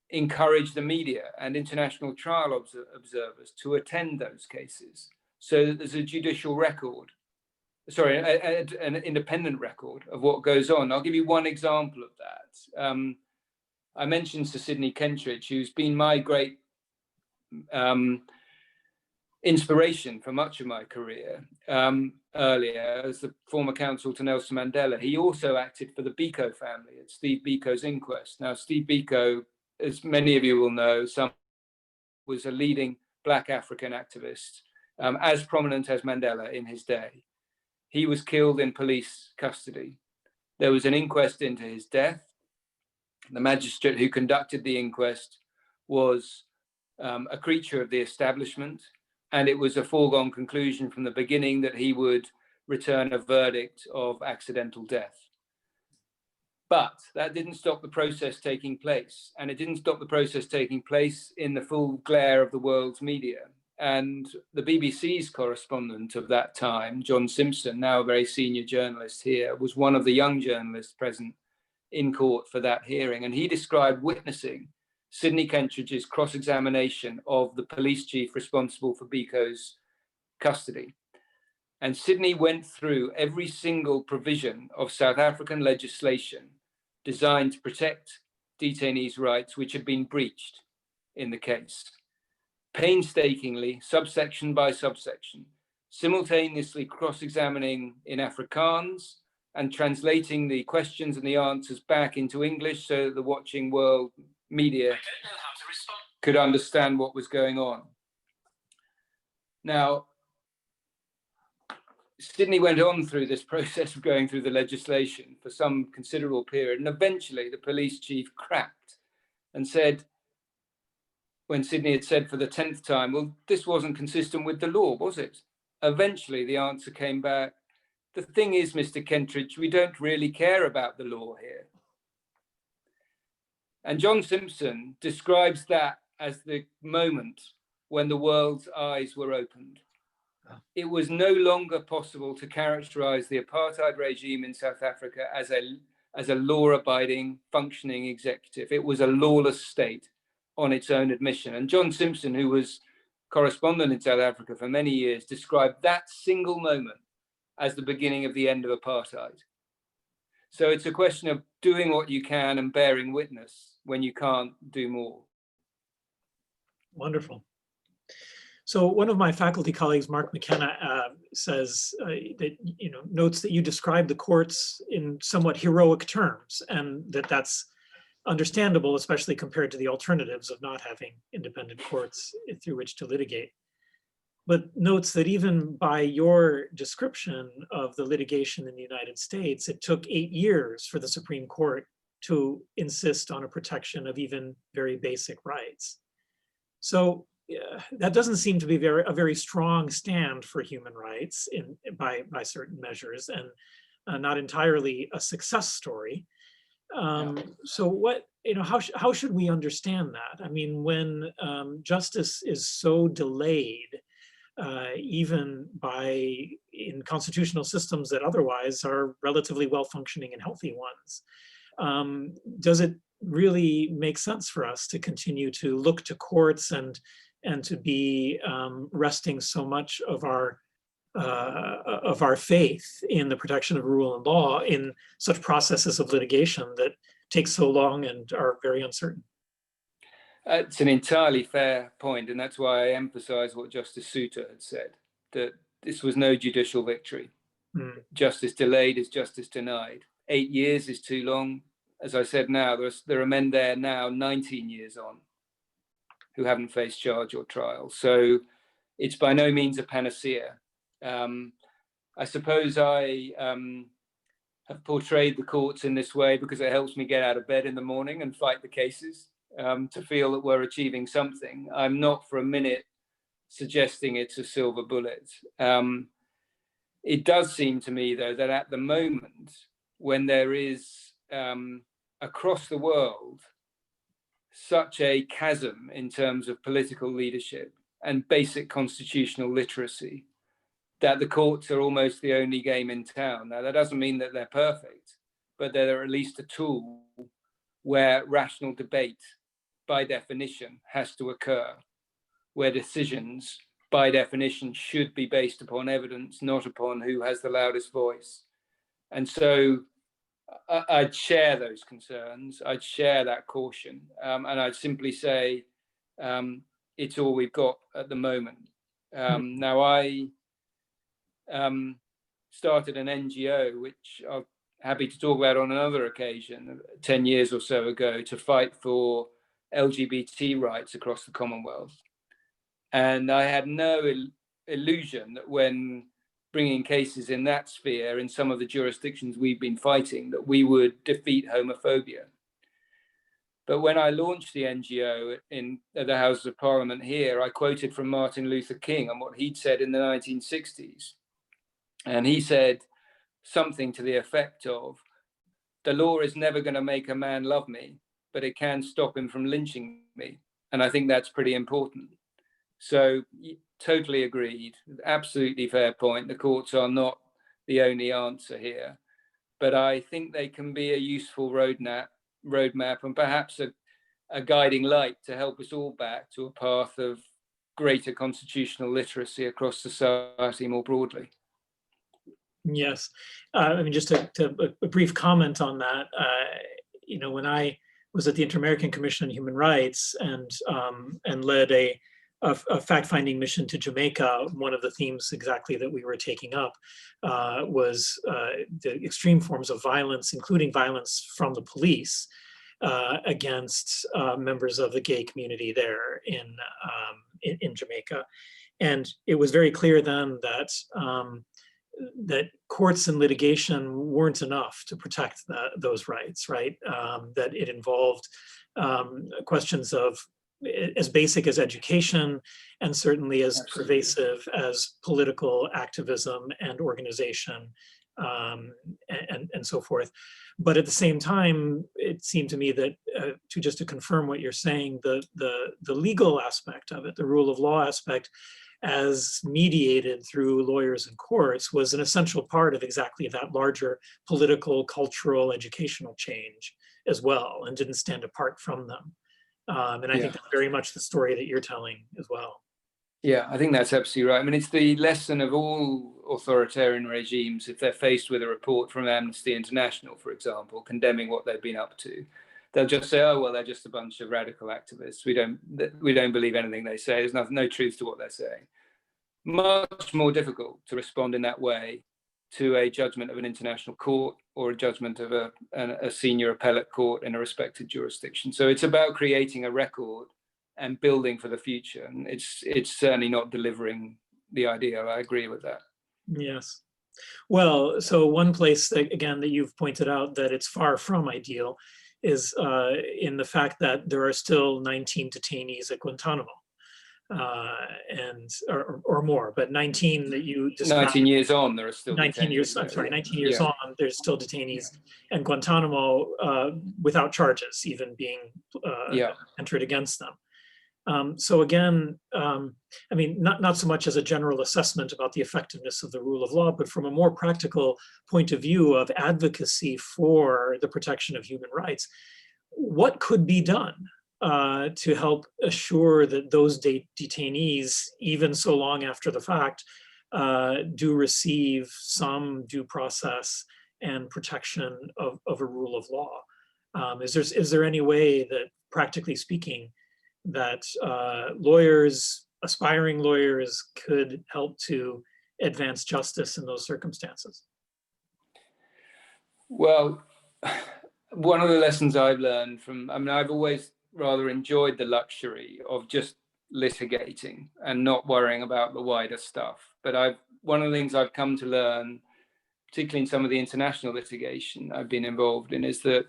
encourage the media and international trial observers to attend those cases so that there's a judicial record, an independent record of what goes on. I'll give you one example of that. I mentioned Sir Sidney Kentridge, who's been my great inspiration for much of my career. Earlier, as the former counsel to Nelson Mandela, he also acted for the Biko family at Steve Biko's inquest. Now, Steve Biko, as many of you will know, was a leading Black African activist, as prominent as Mandela in his day. He was killed in police custody. There was an inquest into his death. The magistrate who conducted the inquest was a creature of the establishment, and it was a foregone conclusion from the beginning that he would return a verdict of accidental death. But that didn't stop the process taking place, and it didn't stop the process taking place in the full glare of the world's media. And the BBC's correspondent of that time, John Simpson, now a very senior journalist here, was one of the young journalists present in court for that hearing, and he described witnessing Sidney Kentridge's cross-examination of the police chief responsible for Biko's custody. And Sidney went through every single provision of South African legislation designed to protect detainees' rights, which had been breached in the case, painstakingly, subsection by subsection, simultaneously cross-examining in Afrikaans and translating the questions and the answers back into English so that the watching world media could understand what was going on. Now, Sidney went on through this process of going through the legislation for some considerable period, and eventually the police chief cracked and said, when Sidney had said for the 10th time, well, this wasn't consistent with the law, was it? Eventually the answer came back, the thing is, Mr. Kentridge, we don't really care about the law here. And John Simpson describes that as the moment when the world's eyes were opened. It was no longer possible to characterize the apartheid regime in South Africa as a law-abiding, functioning executive. It was a lawless state on its own admission. And John Simpson, who was correspondent in South Africa for many years, described that single moment as the beginning of the end of apartheid. So it's a question of doing what you can and bearing witness when you can't do more. Wonderful. So one of my faculty colleagues, Mark McKenna, says that, notes that you describe the courts in somewhat heroic terms, and that's understandable, especially compared to the alternatives of not having independent courts through which to litigate. But notes that even by your description of the litigation in the United States, it took 8 years for the Supreme Court to insist on a protection of even very basic rights. So that doesn't seem to be a very strong stand for human rights by certain measures, and not entirely a success story. So what, how should we understand that? I mean, when justice is so delayed, even in constitutional systems that otherwise are relatively well-functioning and healthy ones, does it really make sense for us to continue to look to courts and to be resting so much of our faith in the protection of rule and law in such processes of litigation that take so long and are very uncertain? It's an entirely fair point, and that's why I emphasize what Justice Souter had said, that this was no judicial victory. Justice delayed is justice denied. 8 years is too long. As I said now, there are men there now 19 years on who haven't faced charge or trial. So it's by no means a panacea. I suppose I have portrayed the courts in this way because it helps me get out of bed in the morning and fight the cases, to feel that we're achieving something. I'm not for a minute suggesting it's a silver bullet. It does seem to me, though, that at the moment, when there is across the world such a chasm in terms of political leadership and basic constitutional literacy, that the courts are almost the only game in town. Now, that doesn't mean that they're perfect, but they're at least a tool where rational debate, by definition, has to occur, where decisions, by definition, should be based upon evidence, not upon who has the loudest voice. And so I'd share those concerns, I'd share that caution, and I'd simply say it's all we've got at the moment. Now, I started an NGO, which I'm happy to talk about on another occasion, 10 years or so ago, to fight for LGBT rights across the Commonwealth. And I had no illusion that when bringing cases in that sphere, in some of the jurisdictions we've been fighting, that we would defeat homophobia. But when I launched the NGO in the Houses of Parliament here, I quoted from Martin Luther King and what he'd said in the 1960s. And he said something to the effect of, the law is never going to make a man love me, but it can stop him from lynching me. And I think that's pretty important. So totally agreed, absolutely fair point. The courts are not the only answer here, but I think they can be a useful roadmap and perhaps a guiding light to help us all back to a path of greater constitutional literacy across society more broadly. Yes, I mean, just a brief comment on that. When I was at the Inter-American Commission on Human Rights and led a fact-finding mission to Jamaica, one of the themes exactly that we were taking up was the extreme forms of violence, including violence from the police against members of the gay community there in Jamaica. And it was very clear then that that courts and litigation weren't enough to protect those rights, right? That it involved questions of as basic as education and certainly as pervasive as political activism and organization and so forth. But at the same time, it seemed to me that to confirm what you're saying, the legal aspect of it, the rule of law aspect, as mediated through lawyers and courts, was an essential part of exactly that larger political, cultural, educational change as well, and didn't stand apart from them. And I think that's very much the story that you're telling as well. Yeah, I think that's absolutely right. I mean, it's the lesson of all authoritarian regimes. If they're faced with a report from Amnesty International, for example, condemning what they've been up to, they'll just say, "Oh, well, they're just a bunch of radical activists. We don't believe anything they say. There's no truth to what they're saying." Much more difficult to respond in that way to a judgment of an international court or a judgment of a senior appellate court in a respected jurisdiction. So it's about creating a record and building for the future. And it's certainly not delivering the ideal. I agree with that. Yes. Well, so one place that, again, that you've pointed out that it's far from ideal is in the fact that there are still 19 detainees at Guantanamo, and or more, but 19 that you described. 19 years on, there are still 19 detainees. years. I'm sorry, 19 years on, there's still detainees, and Guantanamo without charges even being entered against them. So again, I mean, not so much as a general assessment about the effectiveness of the rule of law, but from a more practical point of view of advocacy for the protection of human rights, what could be done to help assure that those detainees, even so long after the fact, do receive some due process and protection of a rule of law? Is there any way that, practically speaking, that lawyers, aspiring lawyers, could help to advance justice in those circumstances? Well, one of the lessons I've learned from, I mean, I've always rather enjoyed the luxury of just litigating and not worrying about the wider stuff. But one of the things I've come to learn, particularly in some of the international litigation I've been involved in, is that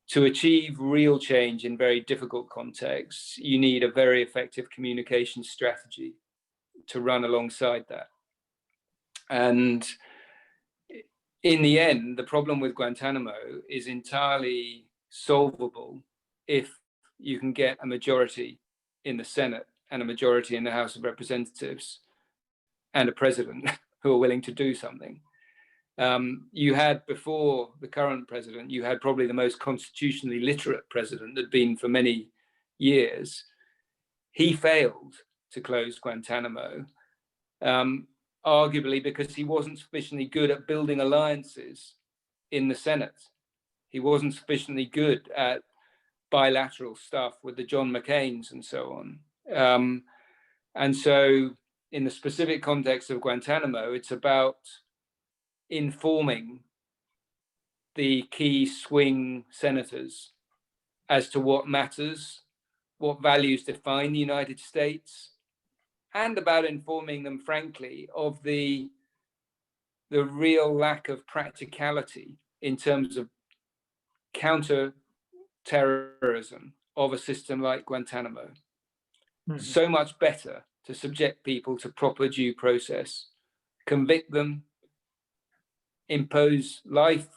to achieve real change in very difficult contexts, you need a very effective communication strategy to run alongside that. And in the end, the problem with Guantanamo is entirely solvable if you can get a majority in the Senate and a majority in the House of Representatives and a president who are willing to do something. You had, before the current president, you had probably the most constitutionally literate president there'd been for many years. He failed to close Guantanamo, arguably because he wasn't sufficiently good at building alliances in the Senate. He wasn't sufficiently good at bilateral stuff with the John McCains and so on. And so in the specific context of Guantanamo, it's about informing the key swing senators as to what matters, what values define the United States, and about informing them, frankly, of the real lack of practicality in terms of counter-terrorism of a system like Guantanamo. Mm-hmm. So much better to subject people to proper due process, convict them, impose life,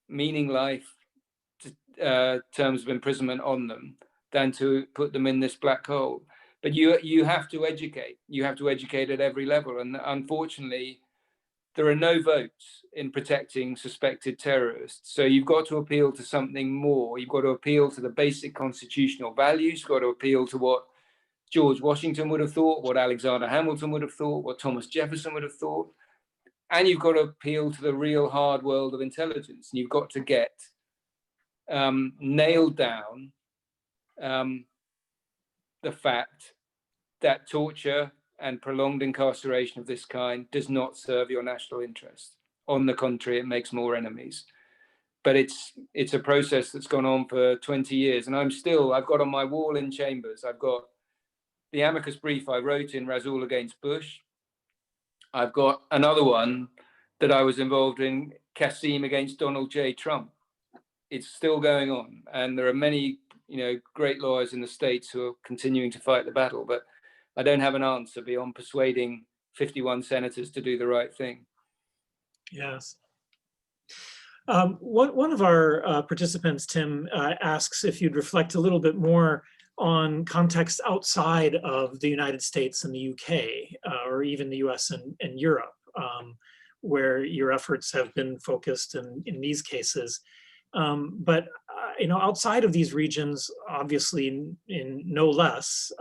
meaning life, terms of imprisonment on them, than to put them in this black hole. But you have to educate. You have to educate at every level. And unfortunately, there are no votes in protecting suspected terrorists. So you've got to appeal to something more. You've got to appeal to the basic constitutional values. You've got to appeal to what George Washington would have thought, what Alexander Hamilton would have thought, what Thomas Jefferson would have thought. And you've got to appeal to the real hard world of intelligence. And you've got to get nailed down the fact that torture and prolonged incarceration of this kind does not serve your national interest. On the contrary, it makes more enemies. But it's a process that's gone on for 20 years. And I've got on my wall in Chambers, I've got the amicus brief I wrote in Rasul against Bush. I've got another one that I was involved in, Qassim against Donald J Trump. It's still going on. And there are many, great lawyers in the States who are continuing to fight the battle, but I don't have an answer beyond persuading 51 senators to do the right thing. Yes. One of our participants, Tim, asks if you'd reflect a little bit more on context outside of the United States and the UK, or even the US and Europe, where your efforts have been focused in these cases. But outside of these regions, obviously in no less,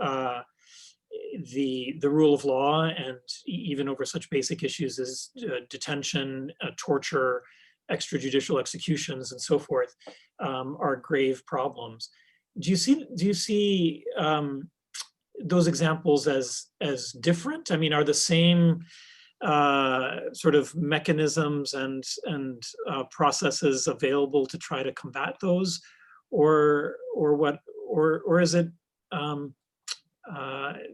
the rule of law, and even over such basic issues as detention, torture, extrajudicial executions, and so forth, are grave problems. Do you see those examples as different? I mean, are the same sort of mechanisms and processes available to try to combat those, or is it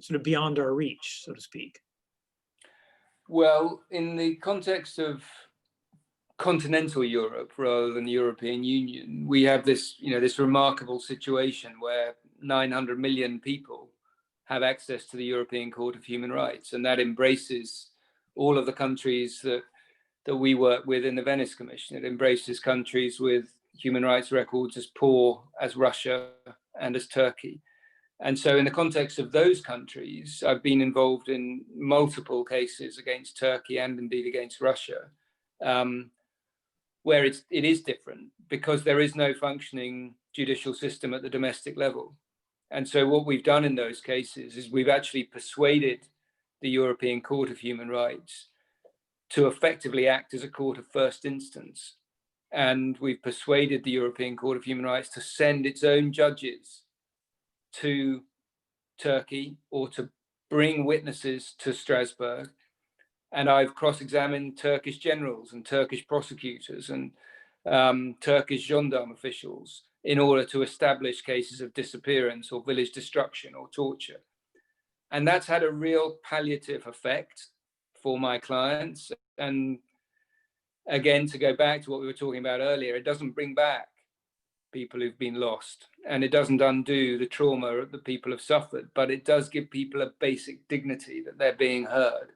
sort of beyond our reach, so to speak? Well, in the context of continental Europe rather than the European Union, we have this, this remarkable situation where 900 million people have access to the European Court of Human Rights, and that embraces all of the countries that we work with in the Venice Commission. It embraces countries with human rights records as poor as Russia and as Turkey. And so in the context of those countries, I've been involved in multiple cases against Turkey and indeed against Russia, where it is different because there is no functioning judicial system at the domestic level. And so what we've done in those cases is we've actually persuaded the European Court of Human Rights to effectively act as a court of first instance. And we've persuaded the European Court of Human Rights to send its own judges to Turkey or to bring witnesses to Strasbourg. And I've cross-examined Turkish generals and Turkish prosecutors and Turkish gendarme officials in order to establish cases of disappearance or village destruction or torture. And that's had a real palliative effect for my clients. And again, to go back to what we were talking about earlier, it doesn't bring back people who've been lost, and it doesn't undo the trauma that people have suffered, but it does give people a basic dignity that they're being heard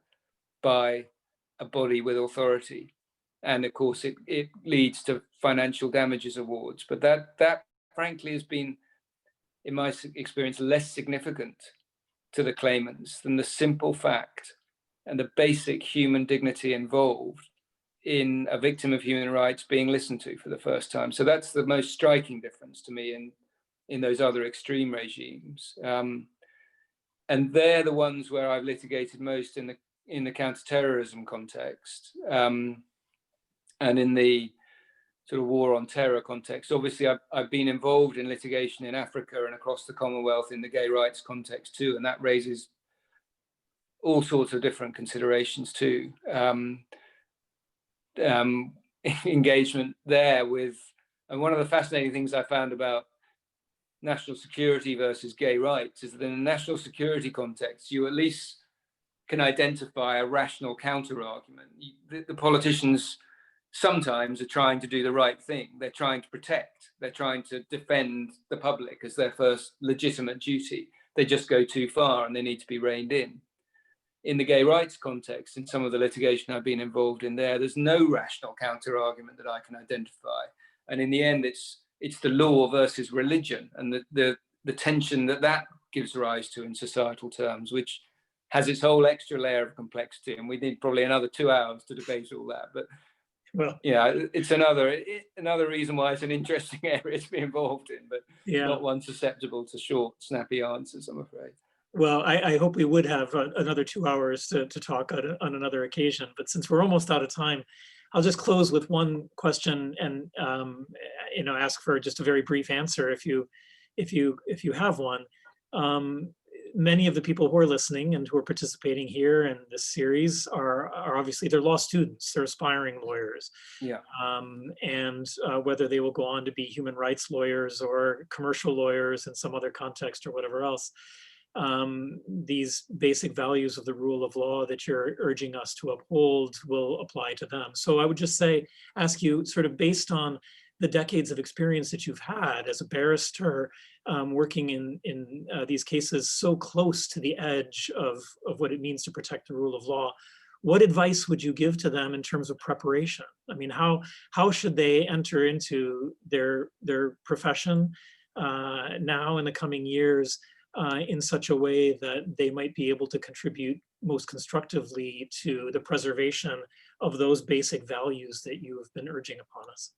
by a body with authority. And of course, it leads to financial damages awards. But that frankly has been, in my experience, less significant to the claimants than the simple fact and the basic human dignity involved in a victim of human rights being listened to for the first time. So that's the most striking difference to me in those other extreme regimes. And they're the ones where I've litigated most in the counterterrorism context, and in the sort of war on terror context. Obviously, I've been involved in litigation in Africa and across the Commonwealth in the gay rights context too, and that raises all sorts of different considerations too. Engagement there with, and one of the fascinating things I found about national security versus gay rights is that in the national security context, you at least can identify a rational counter argument. The politicians sometimes are trying to do the right thing. They're trying to protect, they're trying to defend the public as their first legitimate duty. They just go too far and they need to be reined in. In the gay rights context, in some of the litigation I've been involved in there's no rational counter argument that I can identify. And in the end, it's the law versus religion and the tension that gives rise to in societal terms, which has its whole extra layer of complexity. And we need probably another 2 hours to debate all that. But well, yeah, it's another reason why it's an interesting area to be involved in, but not one susceptible to short, snappy answers, I'm afraid. Well, I hope we would have another 2 hours to talk on another occasion, but since we're almost out of time, I'll just close with one question and ask for just a very brief answer if you have one. Many of the people who are listening and who are participating here in this series are obviously, they're law students, they're aspiring lawyers. Yeah. And whether they will go on to be human rights lawyers or commercial lawyers in some other context or whatever else, these basic values of the rule of law that you're urging us to uphold will apply to them. So I would just ask you, sort of based on the decades of experience that you've had as a barrister, working in these cases so close to the edge of what it means to protect the rule of law, what advice would you give to them in terms of preparation? I mean, how should they enter into their profession now in the coming years in such a way that they might be able to contribute most constructively to the preservation of those basic values that you have been urging upon us?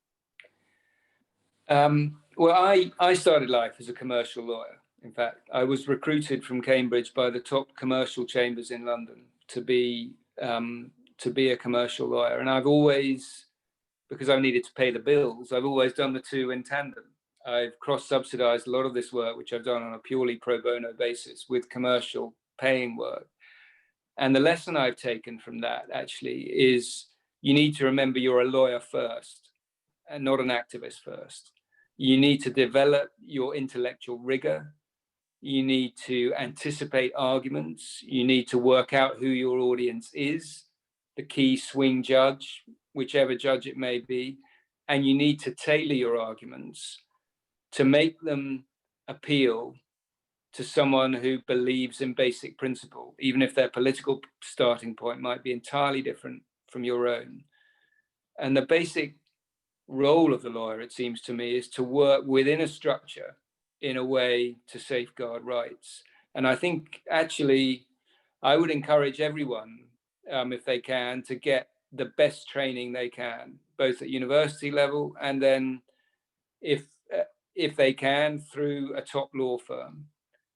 Well, I started life as a commercial lawyer. In fact, I was recruited from Cambridge by the top commercial chambers in London to be a commercial lawyer. And I've always, because I needed to pay the bills, I've always done the two in tandem. I've cross-subsidized a lot of this work, which I've done on a purely pro bono basis, with commercial paying work. And the lesson I've taken from that actually is you need to remember you're a lawyer first and not an activist first. You need to develop your intellectual rigor. You need to anticipate arguments. You need to work out who your audience is, the key swing judge, whichever judge it may be. And you need to tailor your arguments to make them appeal to someone who believes in basic principle, even if their political starting point might be entirely different from your own. And the basic role of the lawyer, it seems to me, is to work within a structure in a way to safeguard rights. And I think actually I would encourage everyone, if they can, to get the best training they can, both at university level and then if they can through a top law firm,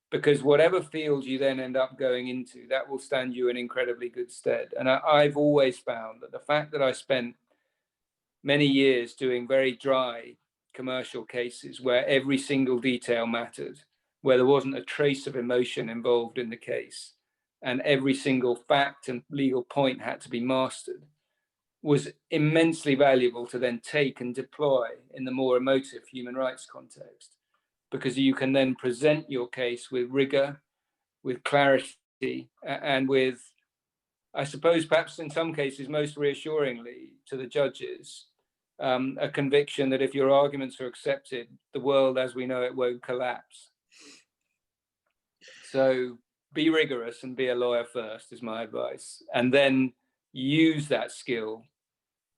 because whatever field you then end up going into, that will stand you in incredibly good stead. And I've always found that the fact that I spent many years doing very dry commercial cases where every single detail mattered, where there wasn't a trace of emotion involved in the case, and every single fact and legal point had to be mastered, was immensely valuable to then take and deploy in the more emotive human rights context, because you can then present your case with rigor, with clarity, and with, I suppose, perhaps in some cases, most reassuringly to the judges, a conviction that if your arguments are accepted, the world as we know it won't collapse. So be rigorous and be a lawyer first is my advice, and then use that skill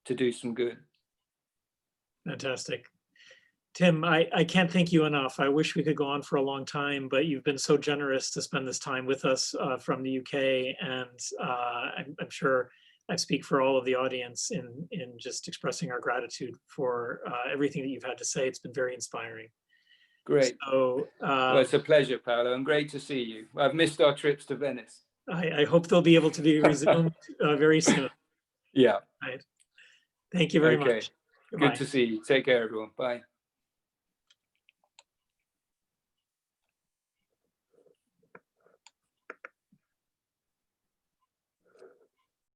to do some good. Fantastic. Tim, I can't thank you enough. I wish we could go on for a long time, but you've been so generous to spend this time with us from the UK, and I'm sure I speak for all of the audience in just expressing our gratitude for everything that you've had to say. It's been very inspiring. Great. So, well, it's a pleasure, Paolo, and great to see you. I've missed our trips to Venice. I hope they'll be able to be resumed very soon. Yeah. Right. Thank you very much. Goodbye. Good to see you. Take care, everyone. Bye.